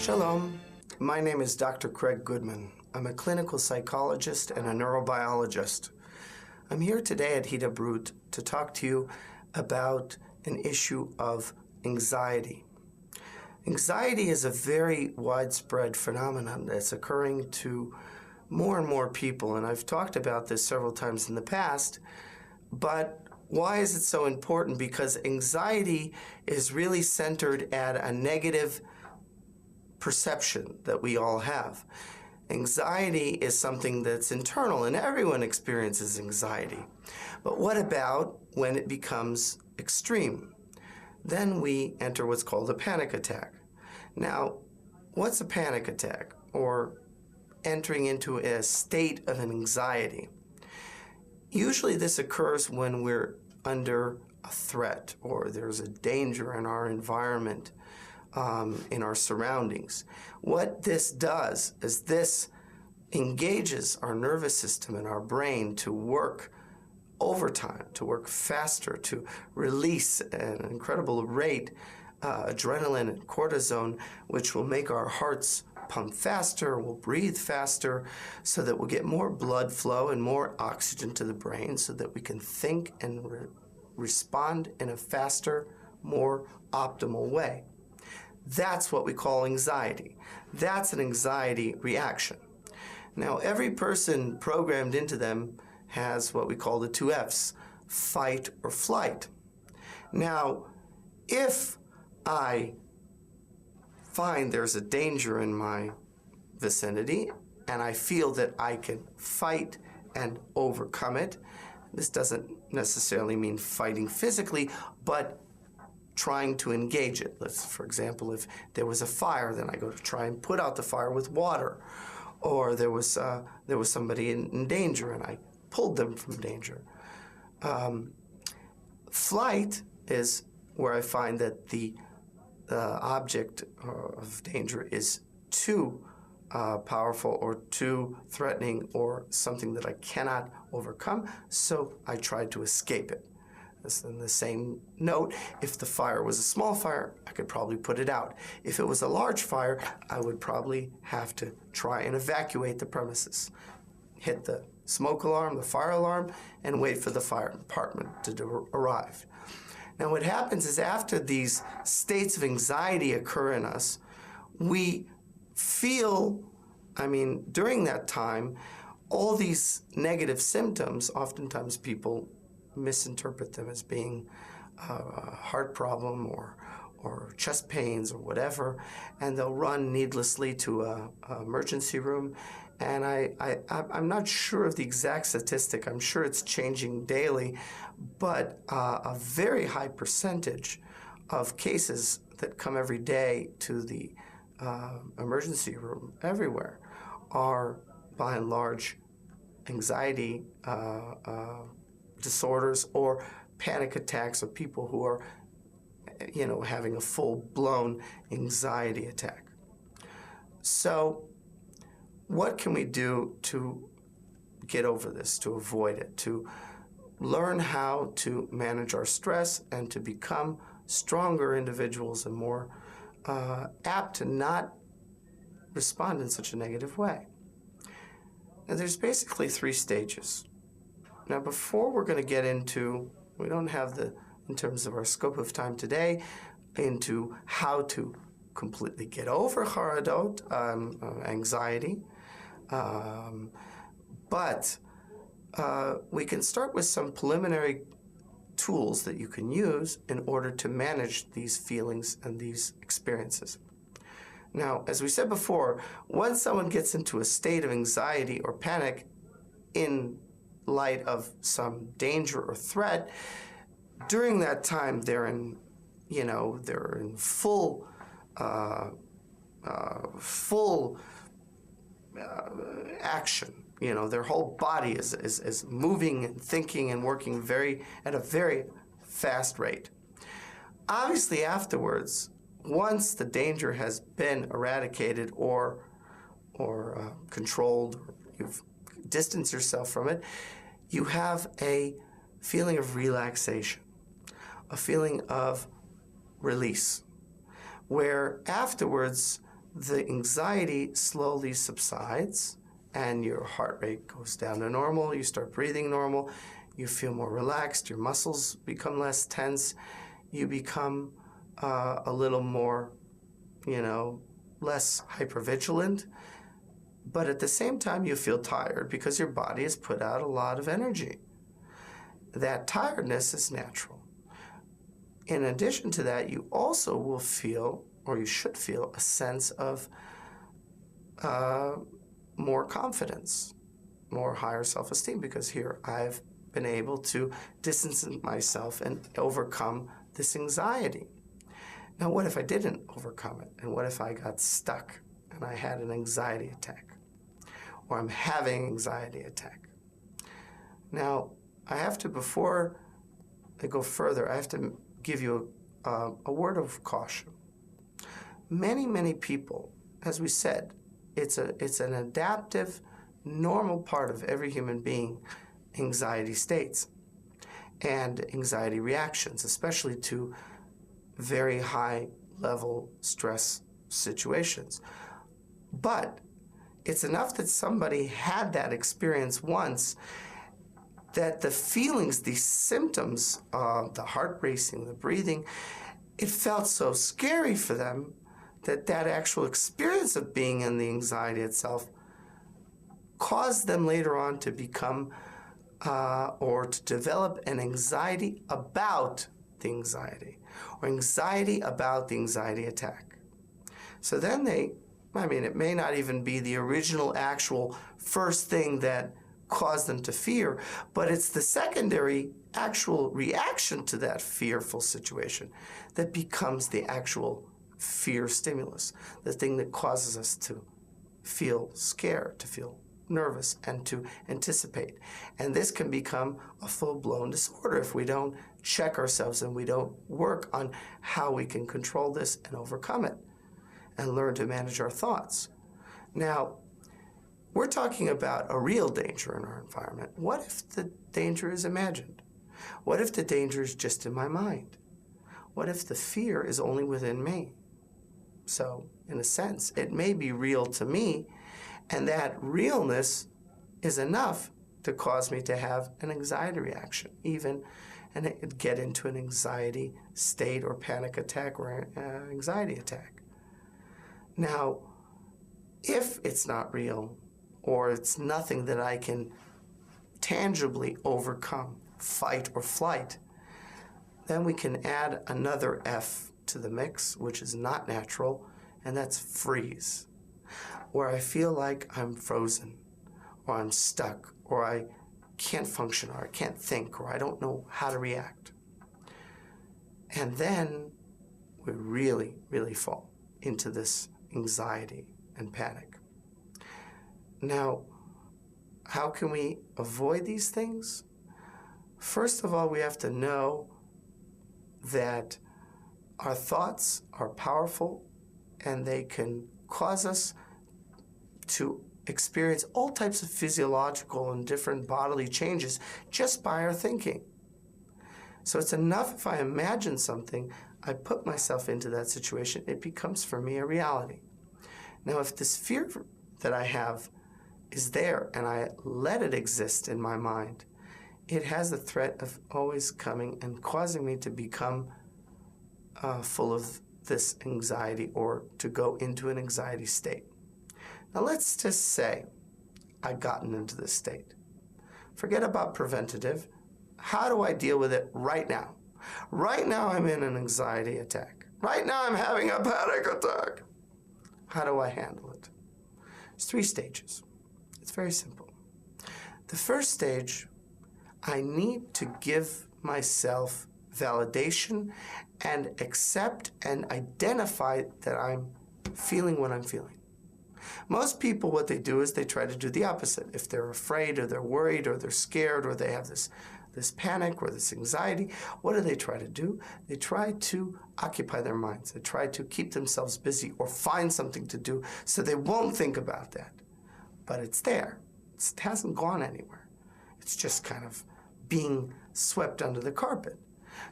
Shalom, my name is Dr. Craig Goodman. I'm a clinical psychologist and a neurobiologist. I'm here today at Hida Brut to talk to you about an issue of anxiety. Anxiety is a very widespread phenomenon that's occurring to more and more people, and I've talked about this several times in the past, but why is it so important? Because anxiety is really centered at a negative perception that we all have. Anxiety is something that's internal, and everyone experiences anxiety. But what about when it becomes extreme? Then we enter what's called a panic attack. Now, what's a panic attack, or entering into a state of anxiety? Usually this occurs when we're under a threat or there's a danger in our environment, in our surroundings. What this does is this engages our nervous system and our brain to work overtime, to work faster, to release an incredible rate, adrenaline and cortisone, which will make our hearts pump faster, we'll breathe faster, so that we'll get more blood flow and more oxygen to the brain so that we can think and respond in a faster, more optimal way. That's what we call anxiety. That's an anxiety reaction. Now, every person programmed into them has what we call the two F's, fight or flight. Now, if I find there's a danger in my vicinity and I feel that I can fight and overcome it, this doesn't necessarily mean fighting physically, but trying to engage it. Let's, for example, if there was a fire, then I go to try and put out the fire with water. Or there was somebody in danger and I pulled them from danger. Flight is where I find that the object of danger is too powerful or too threatening or something that I cannot overcome, so I try to escape it. In the same note, if the fire was a small fire, I could probably put it out. If it was a large fire, I would probably have to try and evacuate the premises. Hit the smoke alarm, the fire alarm, and wait for the fire department to arrive. Now what happens is after these states of anxiety occur in us, we feel, during that time, all these negative symptoms, oftentimes people misinterpret them as being a heart problem or chest pains or whatever, and they'll run needlessly to a emergency room. And I'm not sure of the exact statistic. I'm sure it's changing daily, but a very high percentage of cases that come every day to the emergency room everywhere are, by and large, anxiety disorders or panic attacks of people who are, having a full-blown anxiety attack. So what can we do to get over this, to avoid it, to learn how to manage our stress and to become stronger individuals and more apt to not respond in such a negative way? And there's basically three stages. Now, before we're going to get into, we don't have in terms of our scope of time today, into how to completely get over charadot, anxiety, but we can start with some preliminary tools that you can use in order to manage these feelings and these experiences. Now, as we said before, once someone gets into a state of anxiety or panic in light of some danger or threat, during that time they're in full action. Their whole body is moving and thinking and working at a very fast rate. Obviously, afterwards, once the danger has been eradicated or controlled, or you've distanced yourself from it, you have a feeling of relaxation, a feeling of release, where afterwards the anxiety slowly subsides and your heart rate goes down to normal, you start breathing normal, you feel more relaxed, your muscles become less tense, you become a little more, less hypervigilant, but at the same time you feel tired because your body has put out a lot of energy. That tiredness is natural. In addition to that, you also will feel, or you should feel, a sense of more confidence, more higher self-esteem, because here I've been able to distance myself and overcome this anxiety. Now, what if I didn't overcome it? And what if I got stuck and I had an anxiety attack? Or I'm having an anxiety attack? Now, I have to, before I go further, I have to give you a word of caution. Many, many people, as we said, it's an adaptive, normal part of every human being, anxiety states and anxiety reactions, especially to very high level stress situations. But it's enough that somebody had that experience once, that the feelings, the symptoms, the heart racing, the breathing, it felt so scary for them that actual experience of being in the anxiety itself caused them later on to become or to develop an anxiety about the anxiety, or anxiety about the anxiety attack. So then it may not even be the original actual first thing that caused them to fear, but it's the secondary actual reaction to that fearful situation that becomes the actual fear stimulus, the thing that causes us to feel scared, to feel nervous, and to anticipate. And this can become a full-blown disorder if we don't check ourselves and we don't work on how we can control this and overcome it and learn to manage our thoughts. Now, we're talking about a real danger in our environment. What if the danger is imagined? What if the danger is just in my mind? What if the fear is only within me? So, in a sense, it may be real to me, and that realness is enough to cause me to have an anxiety reaction, and get into an anxiety state or panic attack or anxiety attack. Now, if it's not real, or it's nothing that I can tangibly overcome, fight or flight, then we can add another F to the mix, which is not natural, and that's freeze, where I feel like I'm frozen, or I'm stuck, or I can't function, or I can't think, or I don't know how to react. And then we really, really fall into this anxiety and panic. Now, how can we avoid these things? First of all, we have to know that our thoughts are powerful and they can cause us to experience all types of physiological and different bodily changes just by our thinking. So it's enough if I imagine something, I put myself into that situation, it becomes for me a reality. Now, if this fear that I have is there and I let it exist in my mind, it has the threat of always coming and causing me to become full of this anxiety or to go into an anxiety state. Now let's just say I've gotten into this state. Forget about preventative. How do I deal with it right now? Right now I'm in an anxiety attack. Right now I'm having a panic attack. How do I handle it? There's 3 stages. It's very simple. The first stage, I need to give myself validation and accept and identify that I'm feeling what I'm feeling. Most people, what they do is they try to do the opposite. If they're afraid or they're worried or they're scared or they have this panic or this anxiety, what do they try to do? They try to occupy their minds. They try to keep themselves busy or find something to do so they won't think about that. But it's there. It hasn't gone anywhere. It's just kind of being swept under the carpet.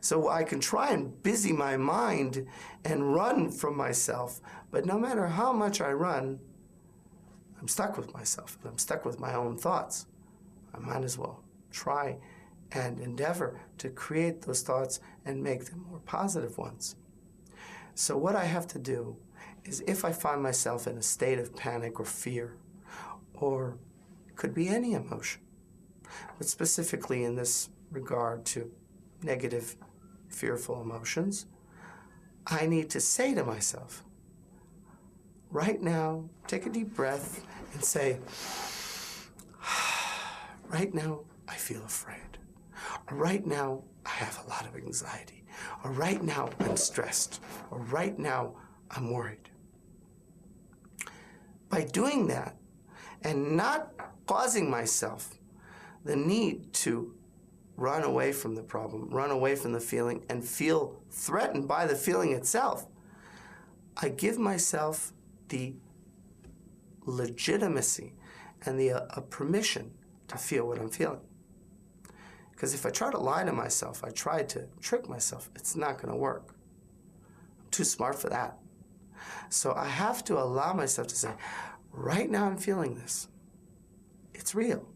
So I can try and busy my mind and run from myself But no matter how much I run, I'm stuck with myself, and I'm stuck with my own thoughts. I might as well try and endeavor to create those thoughts and make them more positive ones. So what I have to do is, if I find myself in a state of panic or fear, or it could be any emotion, but specifically in this regard to negative, fearful emotions, I need to say to myself, right now, take a deep breath and say, right now, I feel afraid. Or right now, I have a lot of anxiety. Or right now, I'm stressed. Or right now, I'm worried. By doing that and not causing myself the need to run away from the problem, run away from the feeling, and feel threatened by the feeling itself, I give myself the legitimacy and the permission to feel what I'm feeling. Because if I try to lie to myself, I try to trick myself, it's not going to work. I'm too smart for that. So I have to allow myself to say, right now I'm feeling this. It's real.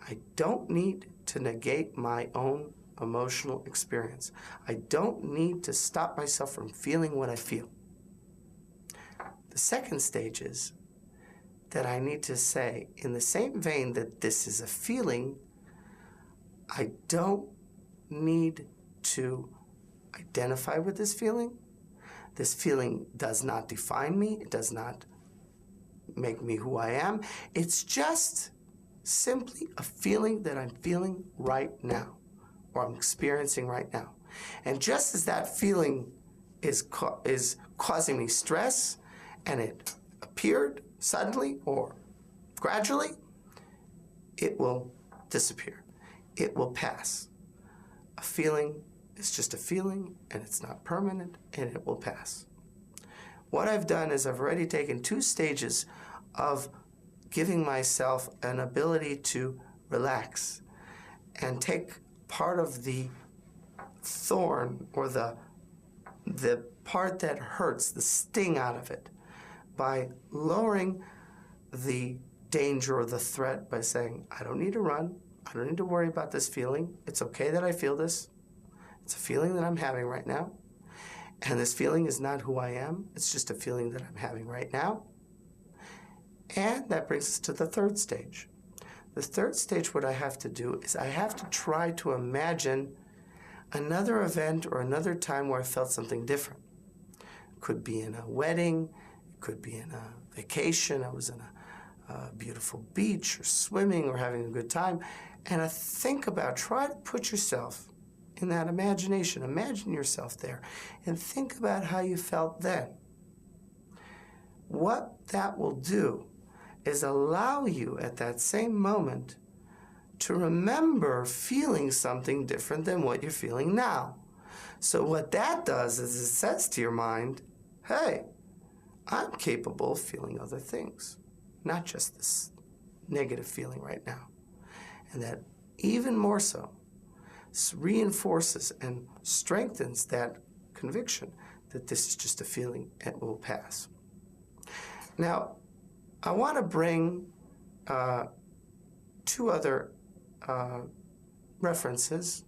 I don't need to negate my own emotional experience. I don't need to stop myself from feeling what I feel. The second stage is that I need to say, in the same vein that this is a feeling, I don't need to identify with this feeling. This feeling does not define me. It does not make me who I am. It's just simply a feeling that I'm feeling right now, or I'm experiencing right now. And just as that feeling is causing me stress, and it appeared suddenly or gradually, it will disappear. It will pass. A feeling is just a feeling, and it's not permanent, and it will pass. What I've done is I've already taken 2 stages of giving myself an ability to relax and take part of the thorn, or the part that hurts, the sting out of it, by lowering the danger or the threat by saying, I don't need to run. I don't need to worry about this feeling. It's okay that I feel this. It's a feeling that I'm having right now. And this feeling is not who I am. It's just a feeling that I'm having right now. And that brings us to the third stage. The third stage, what I have to do is I have to try to imagine another event or another time where I felt something different. It could be in a wedding. It could be in a vacation. I was in a beautiful beach, or swimming, or having a good time. And I think about, try to put yourself in that imagination. Imagine yourself there and think about how you felt then. What that will do is allow you at that same moment to remember feeling something different than what you're feeling now. So what that does is it says to your mind, hey, I'm capable of feeling other things, not just this negative feeling right now. And that even more so reinforces and strengthens that conviction that this is just a feeling and it will pass. Now, I want to bring 2 other references.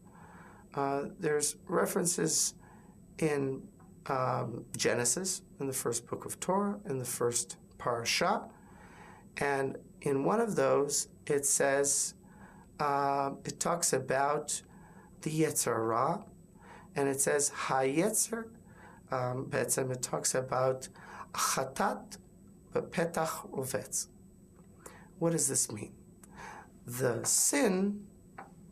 There's references in Genesis, in the first book of Torah, in the first parasha. And in one of those, it says, it talks about the Yetzer Hara, and it says, HaYetzer, it talks about Chatat Bepetach Rovetz. What does this mean? The sin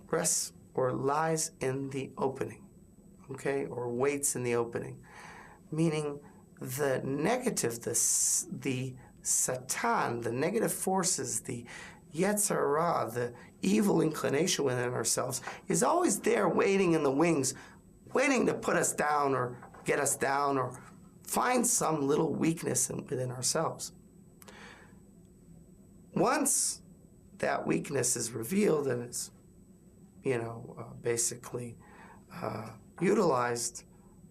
rests or lies in the opening, okay, or waits in the opening, meaning the negative, the Satan, the negative forces, the Yetzer Hara, the evil inclination within ourselves, is always there waiting in the wings, waiting to put us down or get us down or find some little weakness within ourselves. Once that weakness is revealed and is, basically utilized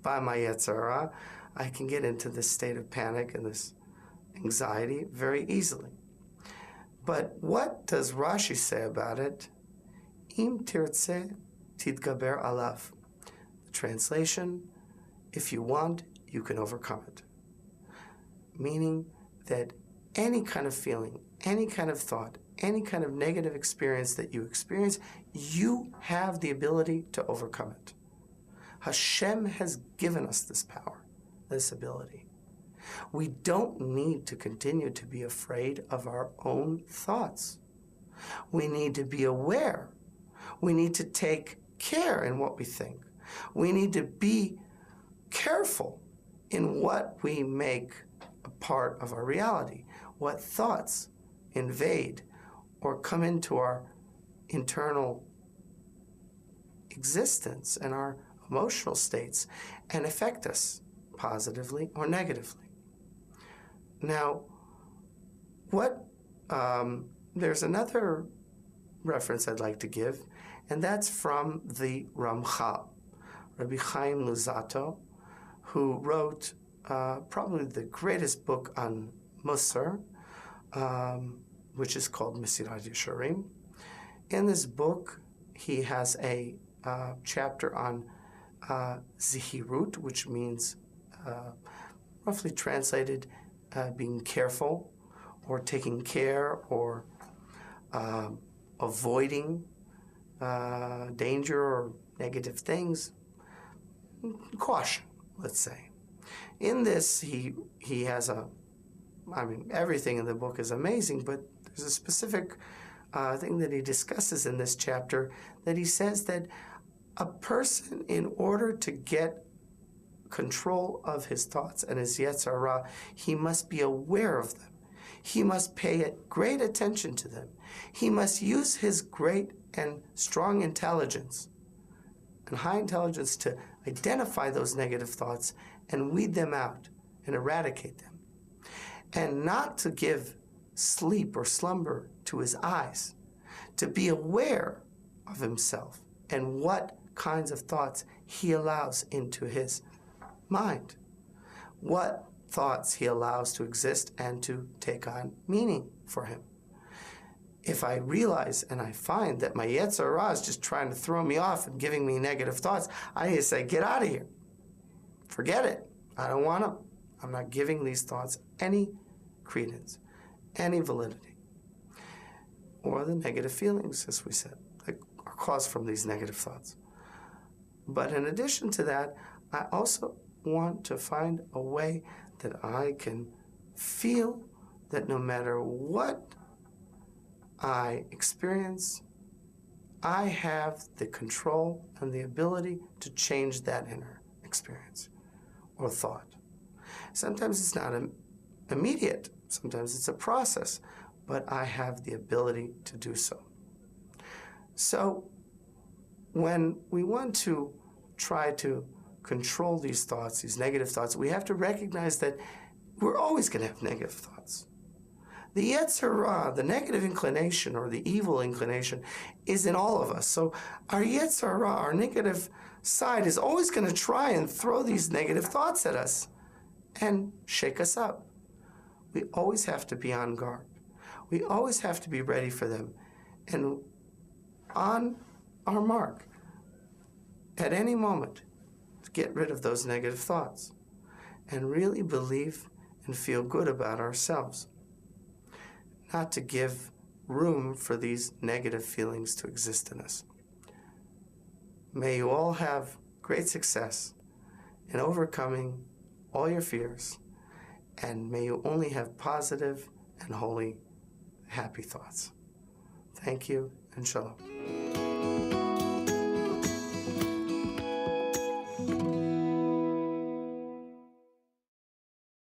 by my Yetzer Hara, I can get into this state of panic and this anxiety very easily. But what does Rashi say about it? Im tirtze titgaber alav. The translation, if you want, you can overcome it. Meaning that any kind of feeling, any kind of thought, any kind of negative experience that you experience, you have the ability to overcome it. Hashem has given us this power, this ability. We don't need to continue to be afraid of our own thoughts. We need to be aware. We need to take care in what we think. We need to be careful in what we make a part of our reality, what thoughts invade or come into our internal existence and our emotional states and affect us positively or negatively. Now, there's another reference I'd like to give, and that's from the Ramchal, Rabbi Chaim Luzzatto, who wrote probably the greatest book on Musar, which is called Mesirat Yesharim. In this book, he has a chapter on Zihirut, which means, roughly translated, being careful or taking care or avoiding danger or negative things. Caution, let's say. In this, he has everything in the book is amazing, but there's a specific thing that he discusses in this chapter that he says that a person, in order to get control of his thoughts and his Yetzer Hara, he must be aware of them. He must pay great attention to them. He must use his great and strong intelligence and high intelligence to identify those negative thoughts and weed them out and eradicate them. And not to give sleep or slumber to his eyes, to be aware of himself and what kinds of thoughts he allows into his mind, what thoughts he allows to exist and to take on meaning for him. If I realize and I find that my Yetzer Hara is just trying to throw me off and giving me negative thoughts, I need to say, get out of here. Forget it. I don't want them. I'm not giving these thoughts any credence, any validity, or the negative feelings, as we said, that are caused from these negative thoughts. But in addition to that, I also want to find a way that I can feel that no matter what I experience, I have the control and the ability to change that inner experience or thought. Sometimes it's not immediate, sometimes it's a process, but I have the ability to do so. So when we want to try to control these thoughts, these negative thoughts, we have to recognize that we're always going to have negative thoughts. The Yetzer Hara, the negative inclination or the evil inclination, is in all of us. So our Yetzer Hara, our negative side, is always going to try and throw these negative thoughts at us and shake us up. We always have to be on guard. We always have to be ready for them. And on our mark, at any moment, to get rid of those negative thoughts and really believe and feel good about ourselves. Not to give room for these negative feelings to exist in us. May you all have great success in overcoming all your fears, and may you only have positive and holy, happy thoughts. Thank you, and shalom.